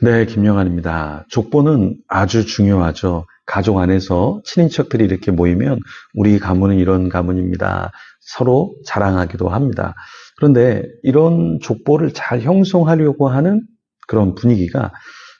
네, 김영환입니다. 족보는 아주 중요하죠. 가족 안에서 친인척들이 이렇게 모이면 우리 가문은 이런 가문입니다. 서로 자랑하기도 합니다. 그런데 이런 족보를 잘 형성하려고 하는 그런 분위기가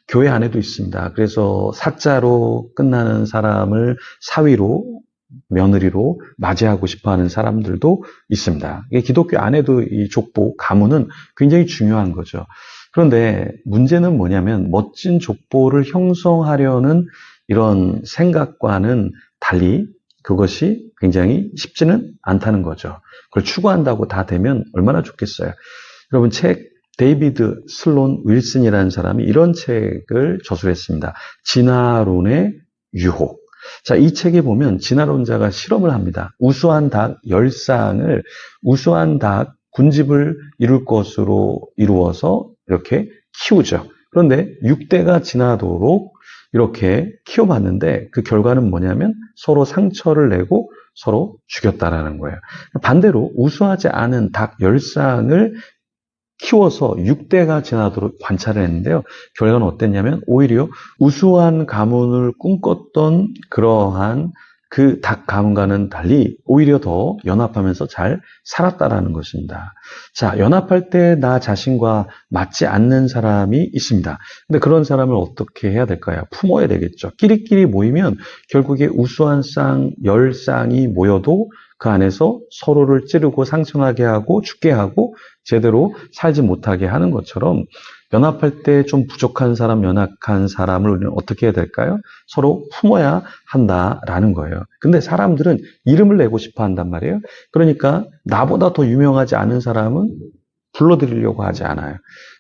교회 안에도 있습니다. 그래서 사자로 끝나는 사람을 사위로, 며느리로 맞이하고 싶어 하는 사람들도 있습니다. 기독교 안에도 이 족보, 가문은 굉장히 중요한 거죠. 그런데 문제는 뭐냐면 멋진 족보를 형성하려는 이런 생각과는 달리 그것이 굉장히 쉽지는 않다는 거죠. 그걸 추구한다고 다 되면 얼마나 좋겠어요. 여러분 데이비드 슬론 윌슨이라는 사람이 이런 책을 저술했습니다. 진화론의 유혹. 자, 이 책에 보면 진화론자가 실험을 합니다. 우수한 닭 10쌍을 우수한 닭 군집을 이룰 것으로 이루어서 이렇게 키우죠. 그런데 6대가 지나도록 이렇게 키워봤는데 그 결과는 뭐냐면 서로 상처를 내고 서로 죽였다라는 거예요. 반대로 우수하지 않은 닭 10쌍을 키워서 6대가 지나도록 관찰을 했는데요. 결과는 어땠냐면 오히려 우수한 가문을 꿈꿨던 그러한 그 닭 가문과는 달리 오히려 더 연합하면서 잘 살았다라는 것입니다. 자, 연합할 때 나 자신과 맞지 않는 사람이 있습니다. 근데 그런 사람을 어떻게 해야 될까요? 품어야 되겠죠. 끼리끼리 모이면 결국에 우수한 쌍, 10쌍이 모여도 그 안에서 서로를 찌르고 상처나게 하고 죽게 하고 제대로 살지 못하게 하는 것처럼 연합할 때 좀 부족한 사람, 연약한 사람을 우리는 어떻게 해야 될까요? 서로 품어야 한다라는 거예요. 근데 사람들은 이름을 내고 싶어 한단 말이에요. 그러니까 나보다 더 유명하지 않은 사람은 불러들이려고 하지 않아요.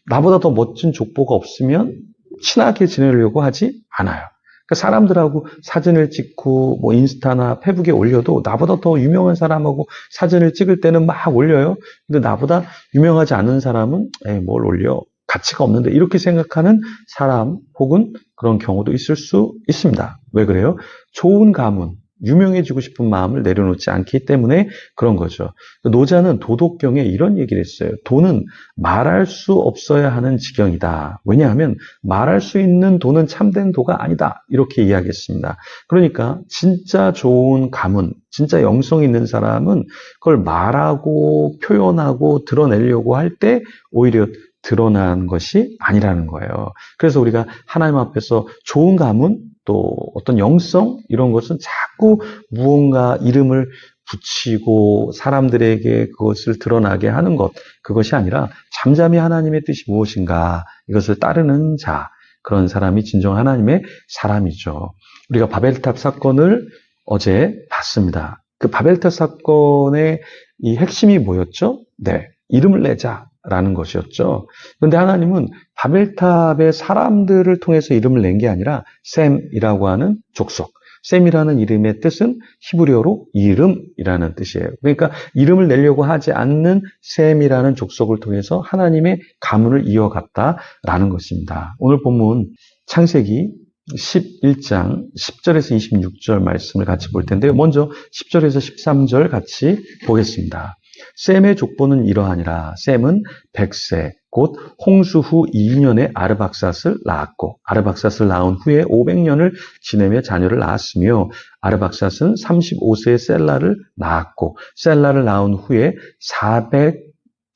나보다 더 멋진 족보가 없으면 친하게 지내려고 하지 않아요. 그러니까 사람들하고 사진을 찍고 뭐 인스타나 페북에 올려도 나보다 더 유명한 사람하고 사진을 찍을 때는 막 올려요. 근데 나보다 유명하지 않은 사람은 뭘 올려? 가치가 없는데 이렇게 생각하는 사람 혹은 그런 경우도 있을 수 있습니다. 왜 그래요? 좋은 가문, 유명해지고 싶은 마음을 내려놓지 않기 때문에 그런 거죠. 노자는 도덕경에 이런 얘기를 했어요. 돈은 말할 수 없어야 하는 지경이다. 왜냐하면 말할 수 있는 돈은 참된 도가 아니다. 이렇게 이야기했습니다. 그러니까 진짜 좋은 가문, 진짜 영성 있는 사람은 그걸 말하고 표현하고 드러내려고 할 때 오히려 드러난 것이 아니라는 거예요. 그래서 우리가 하나님 앞에서 좋은 가문, 또 어떤 영성 이런 것은 자꾸 무언가 이름을 붙이고 사람들에게 그것을 드러나게 하는 것, 그것이 아니라 잠잠히 하나님의 뜻이 무엇인가 이것을 따르는 자, 그런 사람이 진정 하나님의 사람이죠. 우리가 바벨탑 사건을 어제 봤습니다. 그 바벨탑 사건의 이 핵심이 뭐였죠? 네, 이름을 내자라는 것이었죠. 그런데 하나님은 바벨탑의 사람들을 통해서 이름을 낸 게 아니라 셈이라고 하는 족속, 셈이라는 이름의 뜻은 히브리어로 이름이라는 뜻이에요. 그러니까 이름을 내려고 하지 않는 셈이라는 족속을 통해서 하나님의 가문을 이어갔다라는 것입니다. 오늘 본문 창세기 11장 10절에서 26절 말씀을 같이 볼 텐데요. 먼저 10절에서 13절 같이 보겠습니다. 셈의 족보는 이러하니라. 셈은 100세 곧 홍수 후 2년에 아르박삿을 낳았고 아르박삿을 낳은 후에 500년을 지내며 자녀를 낳았으며 아르박삿은 35세에 셀라를 낳았고 셀라를 낳은 후에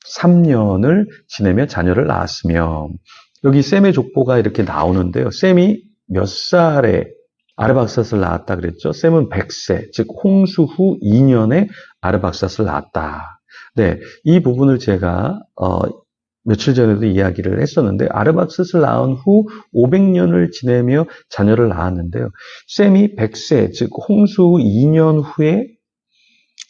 403년을 지내며 자녀를 낳았으며 여기 셈의 족보가 이렇게 나오는데요. 셈이 몇 살에 아르박삿을 낳았다 그랬죠? 셈은 100세, 즉 홍수 후 2년에 아르박삿을 낳았다. 네, 이 부분을 제가 며칠 전에도 이야기를 했었는데 아르박삿을 낳은 후 500년을 지내며 자녀를 낳았는데요. 셈이 100세, 즉 홍수 후 2년 후에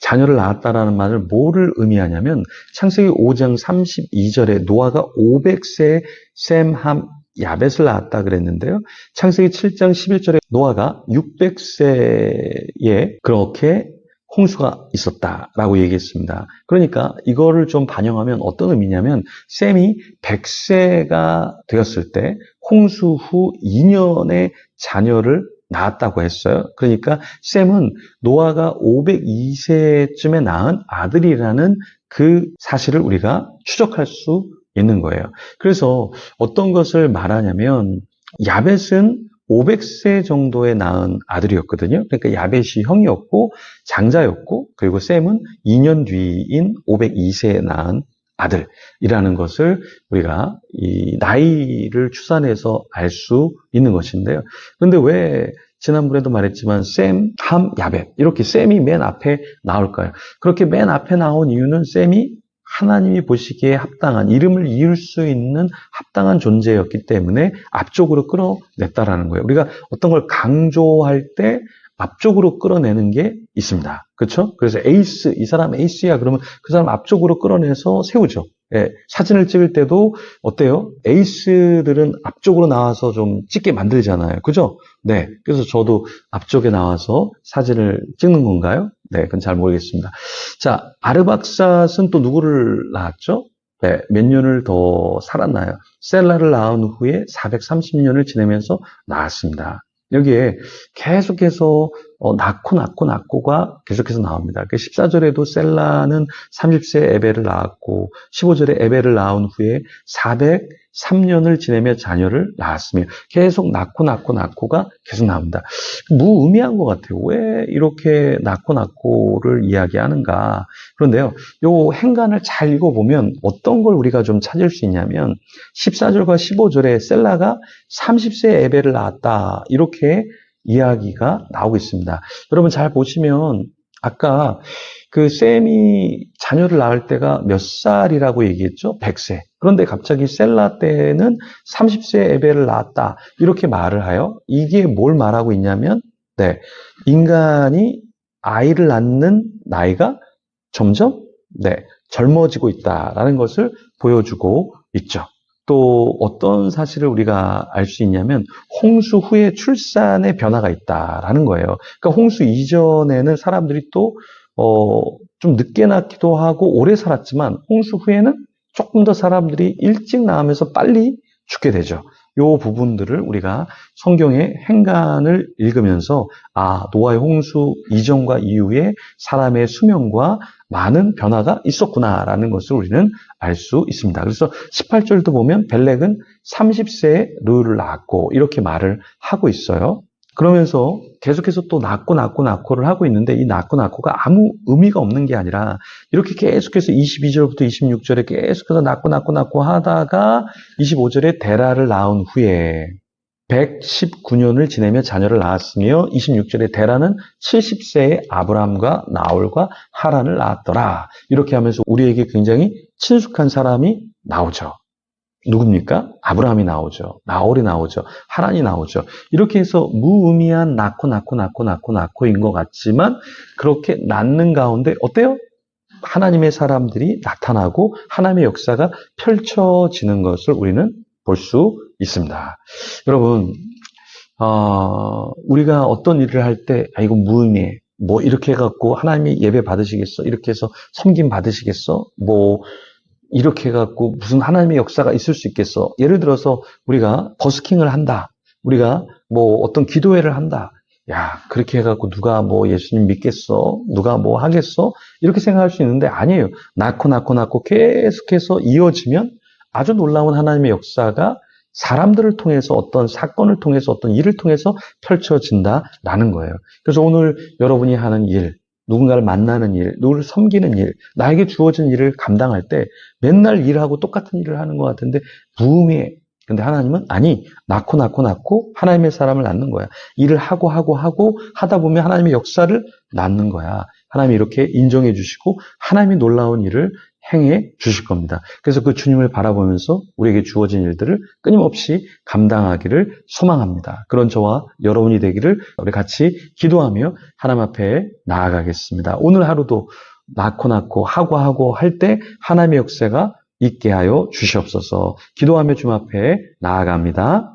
자녀를 낳았다라는 말을 뭐를 의미하냐면 창세기 5장 32절에 노아가 500세에 셈함 야벳을 낳았다 그랬는데요. 창세기 7장 11절에 노아가 600세에 그렇게 홍수가 있었다라고 얘기했습니다. 그러니까 이거를 좀 반영하면 어떤 의미냐면 셈이 100세가 되었을 때 홍수 후 2년의 자녀를 낳았다고 했어요. 그러니까 셈은 노아가 502세쯤에 낳은 아들이라는 그 사실을 우리가 추적할 수 있는 거예요. 그래서 어떤 것을 말하냐면 야벳은 500세 정도에 낳은 아들이었거든요. 그러니까 야벳이 형이었고 장자였고 그리고 셈은 2년 뒤인 502세에 낳은 아들이라는 것을 우리가 이 나이를 추산해서 알 수 있는 것인데요. 그런데 왜 지난번에도 말했지만 셈, 함, 야벳 이렇게 셈이 맨 앞에 나올까요? 그렇게 맨 앞에 나온 이유는 셈이 하나님이 보시기에 합당한 이름을 이을 수 있는 합당한 존재였기 때문에 앞쪽으로 끌어냈다라는 거예요. 우리가 어떤 걸 강조할 때 앞쪽으로 끌어내는 게 있습니다. 그렇죠? 그래서 에이스, 이 사람 에이스야 그러면 그 사람 앞쪽으로 끌어내서 세우죠. 예, 사진을 찍을 때도 어때요? 에이스들은 앞쪽으로 나와서 좀 찍게 만들잖아요. 그죠? 네. 그래서 저도 앞쪽에 나와서 사진을 찍는 건가요? 네, 그건 잘 모르겠습니다. 자, 아르박삿은 또 누구를 낳았죠? 네, 몇 년을 더 살았나요? 셀라를 낳은 후에 430년을 지내면서 낳았습니다. 여기에 계속해서 낳고가 계속해서 나옵니다. 14절에도 셀라는 30세 에벨을 낳았고 15절에 에벨을 낳은 후에 403년을 지내며 자녀를 낳았으며 계속 낳고가 계속 나옵니다. 무의미한 것 같아요. 왜 이렇게 낳고를 이야기하는가? 그런데요, 요 행간을 잘 읽어보면 어떤 걸 우리가 좀 찾을 수 있냐면 14절과 15절에 셀라가 30세 에벨을 낳았다. 이렇게 이야기가 나오고 있습니다. 여러분 잘 보시면 아까 그 셈이 자녀를 낳을 때가 몇 살이라고 얘기했죠? 100세. 그런데 갑자기 셀라 때는 30세 에벨을 낳았다. 이렇게 말을 하여 이게 뭘 말하고 있냐면 네, 인간이 아이를 낳는 나이가 점점 네, 젊어지고 있다라는 것을 보여주고 있죠. 또 어떤 사실을 우리가 알 수 있냐면 홍수 후에 출산의 변화가 있다라는 거예요. 그러니까 홍수 이전에는 사람들이 또 좀 늦게 낳기도 하고 오래 살았지만 홍수 후에는 조금 더 사람들이 일찍 낳으면서 빨리 죽게 되죠. 요 부분들을 우리가 성경의 행간을 읽으면서 노아의 홍수 이전과 이후에 사람의 수명과 많은 변화가 있었구나라는 것을 우리는 알 수 있습니다. 그래서 18절도 보면 벨렉은 30세에 르우를 낳았고 이렇게 말을 하고 있어요. 그러면서 계속해서 또 낳고를 하고 있는데 이 낳고가 아무 의미가 없는 게 아니라 이렇게 계속해서 22절부터 26절에 계속해서 낳고 하다가 25절에 데라를 낳은 후에 119년을 지내며 자녀를 낳았으며 26절에 데라는 70세에 아브람과 나홀과 하란을 낳았더라. 이렇게 하면서 우리에게 굉장히 친숙한 사람이 나오죠. 누굽니까? 아브라함이 나오죠. 나홀이 나오죠. 하란이 나오죠. 이렇게 해서 무의미한 낳고인 것 같지만 그렇게 낳는 가운데 어때요? 하나님의 사람들이 나타나고 하나님의 역사가 펼쳐지는 것을 우리는 볼 수 있습니다. 여러분, 우리가 어떤 일을 할 때, 이거 무의미해. 뭐, 이렇게 해갖고 하나님이 예배 받으시겠어? 이렇게 해서 섬김 받으시겠어? 뭐, 이렇게 해갖고 무슨 하나님의 역사가 있을 수 있겠어? 예를 들어서 우리가 버스킹을 한다. 우리가 뭐 어떤 기도회를 한다. 야, 그렇게 해갖고 누가 뭐 예수님 믿겠어? 누가 뭐 하겠어? 이렇게 생각할 수 있는데 아니에요. 낳고 계속해서 이어지면 아주 놀라운 하나님의 역사가 사람들을 통해서 어떤 사건을 통해서 어떤 일을 통해서 펼쳐진다라는 거예요. 그래서 오늘 여러분이 하는 일, 누군가를 만나는 일, 누구를 섬기는 일, 나에게 주어진 일을 감당할 때 맨날 일하고 똑같은 일을 하는 것 같은데 무의미해. 근데 하나님은 아니, 낳고 하나님의 사람을 낳는 거야. 일을 하고 하다 보면 하나님의 역사를 낳는 거야. 하나님이 이렇게 인정해 주시고 하나님이 놀라운 일을 행해 주실 겁니다. 그래서 그 주님을 바라보면서 우리에게 주어진 일들을 끊임없이 감당하기를 소망합니다. 그런 저와 여러분이 되기를 우리 같이 기도하며 하나님 앞에 나아가겠습니다. 오늘 하루도 낳고 하고 할 때 하나님의 역사가 있게 하여 주시옵소서. 기도하며 주님 앞에 나아갑니다.